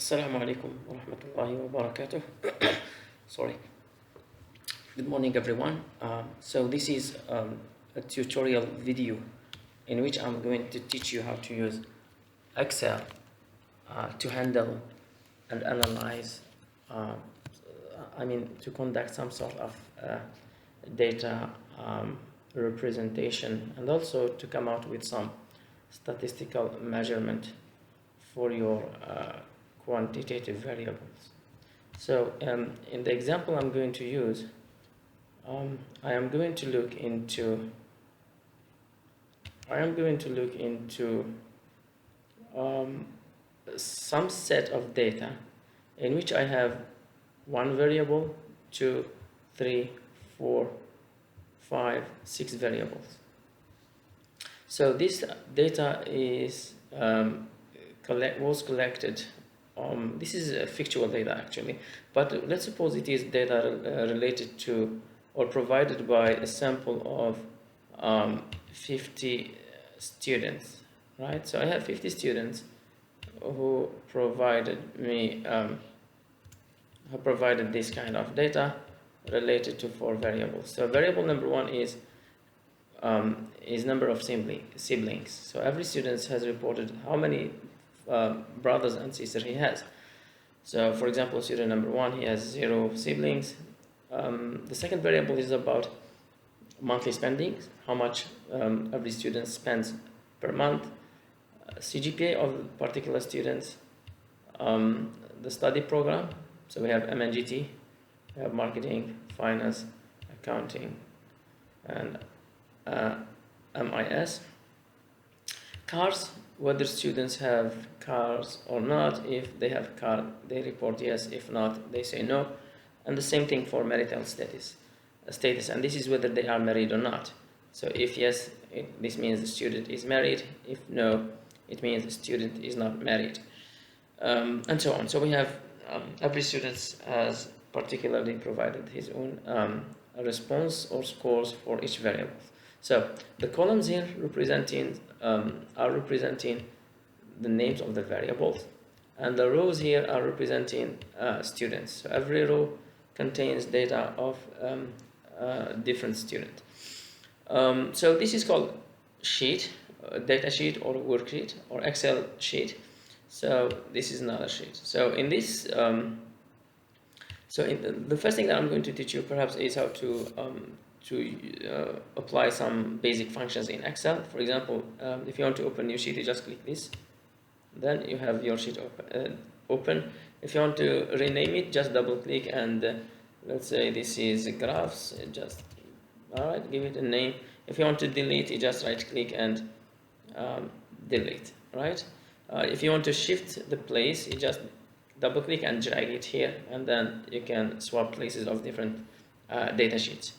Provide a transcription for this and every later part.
Assalamu alaikum wa rahmatullahi wa barakatuh. Sorry. Good morning, everyone. So this is a tutorial video in which I'm going to teach you how to use Excel to handle and analyze, to conduct some sort of data representation, and also to come out with some statistical measurement for your quantitative variables. So in the example I'm going to use, I am going to look into some set of data in which I have one variable, 2, 3, 4, 5, 6 variables. So this data is was collected. This is factual data actually, but let's suppose it is data related to or provided by a sample of 50 students, right? So I have 50 students who provided me this kind of data related to 4 variables. So variable number 1 is number of siblings. So every student has reported how many brothers and sisters he has. So for example, student number 1, he has 0 siblings. The second variable is about monthly spendings, how much every student spends per month, CGPA of particular students, the study program. So we have MNGT, we have marketing, finance, accounting, and MIS. Cars, whether students have cars or not. If they have car, they report yes. If not, they say no. And the same thing for marital status, and this is whether they are married or not. So if yes, this means the student is married. If no, it means the student is not married, and so on. So we have every student has particularly provided his own response or scores for each variable. So the columns here are representing the names of the variables, and the rows here are representing students. So every row contains data of different students. So this is called sheet, data sheet, or worksheet, or Excel sheet. So this is another sheet. So in this, the first thing that I'm going to teach you perhaps is how to apply some basic functions in Excel. For example, if you want to open a new sheet, you just click this, then you have your sheet open. If you want to rename it, just double click, and let's say this is graphs. Just give it a name. If you want to delete, you just right click and delete. Right. If you want to shift the place, you just double click and drag it here, and then you can swap places of different data sheets.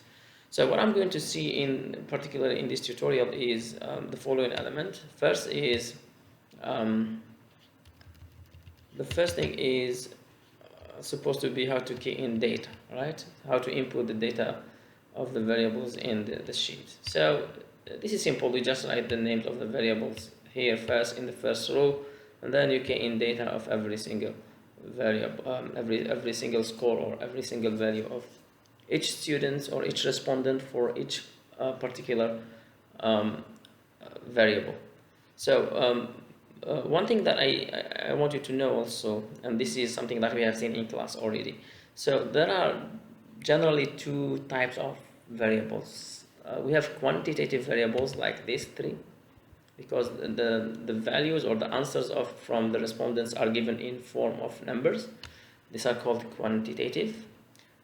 So what I'm going to see in particular in this tutorial is the following element. First is the first thing is supposed to be how to key in data, right? How to input the data of the variables in the sheet. So this is simple. We just write the names of the variables here first in the first row, and then you key in data of every single variable, every single score or every single value of each student or each respondent for each particular variable. So one thing that I want you to know also, and this is something that we have seen in class already. So there are generally 2 types of variables. We have quantitative variables like these 3, because the values or the answers from the respondents are given in form of numbers. These are called quantitative.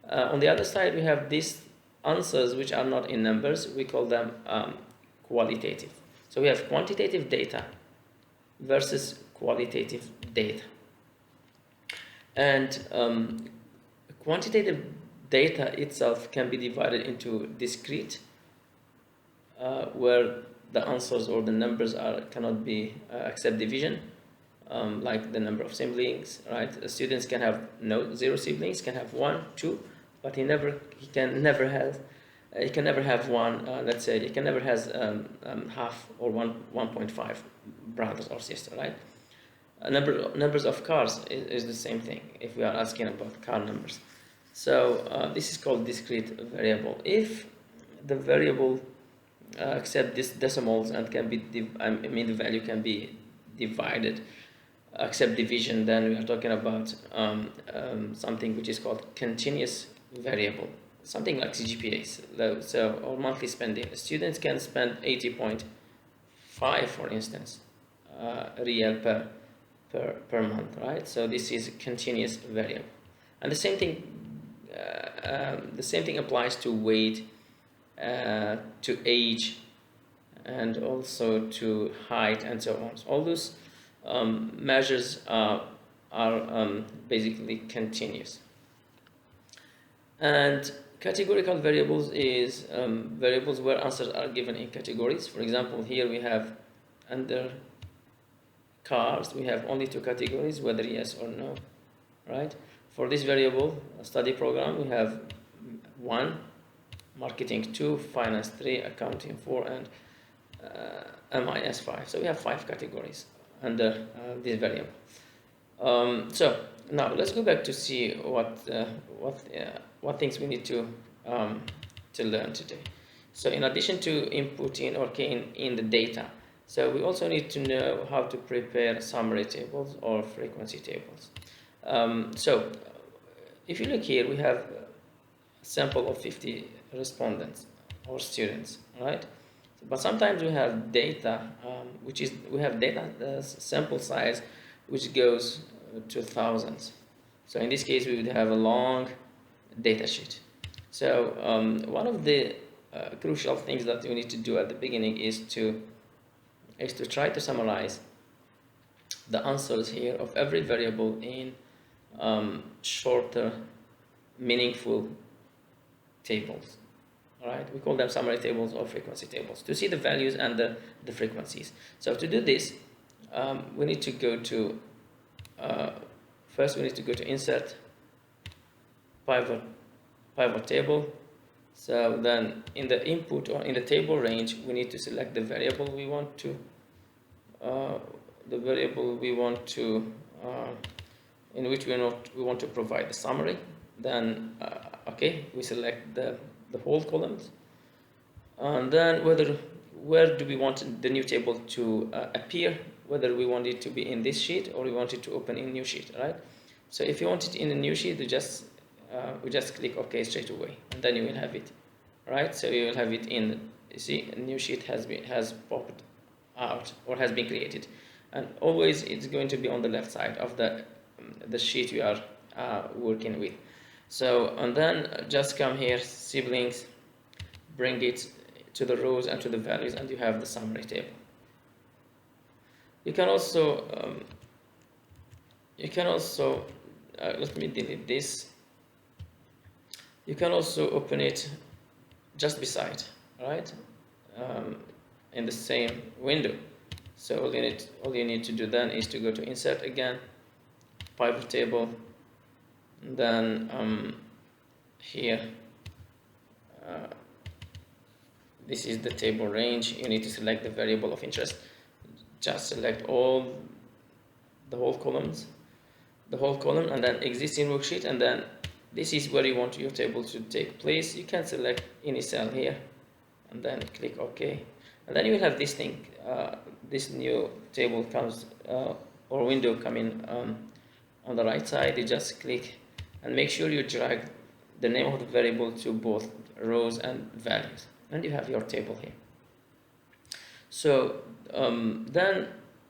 On the other side, we have these answers which are not in numbers. We call them qualitative. So we have quantitative data versus qualitative data. And quantitative data itself can be divided into discrete, where the answers or the numbers cannot be accept division, like the number of siblings, right? Students can have 0 siblings, can have 1, 2, but he can never have one. Let's say he can never has half or 1.5 brothers or sister, right? numbers of cars is the same thing if we are asking about car numbers. So this is called discrete variable. If the variable accept these decimals and can be the value can be divided, accept division, then we are talking about something which is called continuous variable, something like CGPAs. So or monthly spending. Students can spend 80.5, for instance, real per month, right? So this is a continuous variable, and the same thing applies to weight, to age, and also to height, and so on. So all those measures are basically continuous. And categorical variables is variables where answers are given in categories. For example, here we have under cars, we have only two categories, whether yes or no, right? For this variable study program, we have 1, marketing 2, finance 3, accounting 4, and MIS 5. So we have 5 categories under this variable. So now let's go back to see what things we need to learn today. So in addition to inputting or keying in the data, so we also need to know how to prepare summary tables or frequency tables. So if you look here, we have a sample of 50 respondents or students, right? But sometimes we have data, we have data sample size which goes to thousands. So in this case, we would have a long data sheet. So one of the crucial things that we need to do at the beginning is to try to summarize the answers here of every variable in shorter, meaningful tables. All right, we call them summary tables or frequency tables to see the values and the frequencies. So to do this, we need to go to first we need to go to insert pivot table. So then in the input or in the table range, we need to select the variable we want to in which we want to provide the summary. Then okay, we select the whole columns, and then where do we want the new table to appear, whether we want it to be in this sheet or we want it to open in new sheet, right? So if you want it in a new sheet, we just click OK straight away, and then you will have it, right? So you will have it in, you see, a new sheet has popped out or has been created, and always it's going to be on the left side of the sheet you are working with. So, and then just come here, siblings, bring it to the rows and to the values, and you have the summary table. You can also let me delete this. You can also open it just beside, right, in the same window. So all you need to do then is to go to insert again, pivot table, and then here this is the table range. You need to select the variable of interest. Just select the whole column, and then existing worksheet, and then this is where you want your table to take place. You can select any cell here, and then click OK, and then you will have this thing. This new table comes or window coming on the right side. You just click and make sure you drag the name of the variable to both rows and values, and you have your table here. So then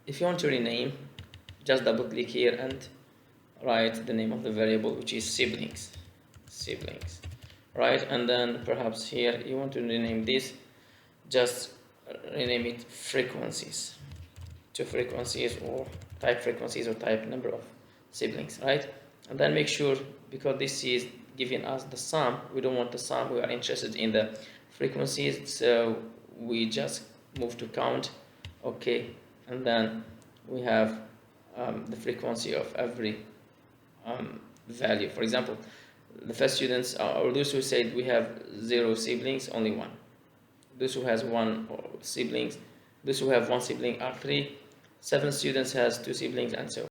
if you want to rename, just double click here and write the name of the variable, which is siblings, right? And then perhaps here you want to rename this, just rename it frequencies, to frequencies or type frequencies or type number of siblings, right? And then make sure, because this is giving us the sum, we don't want the sum, we are interested in the frequencies, so we just move to count, okay, and then we have the frequency of every value. For example, the first students or those who said we have 0 siblings, only 1. Those who has 1 siblings, those who have 1 sibling are 3. 7 students has 2 siblings, and so on.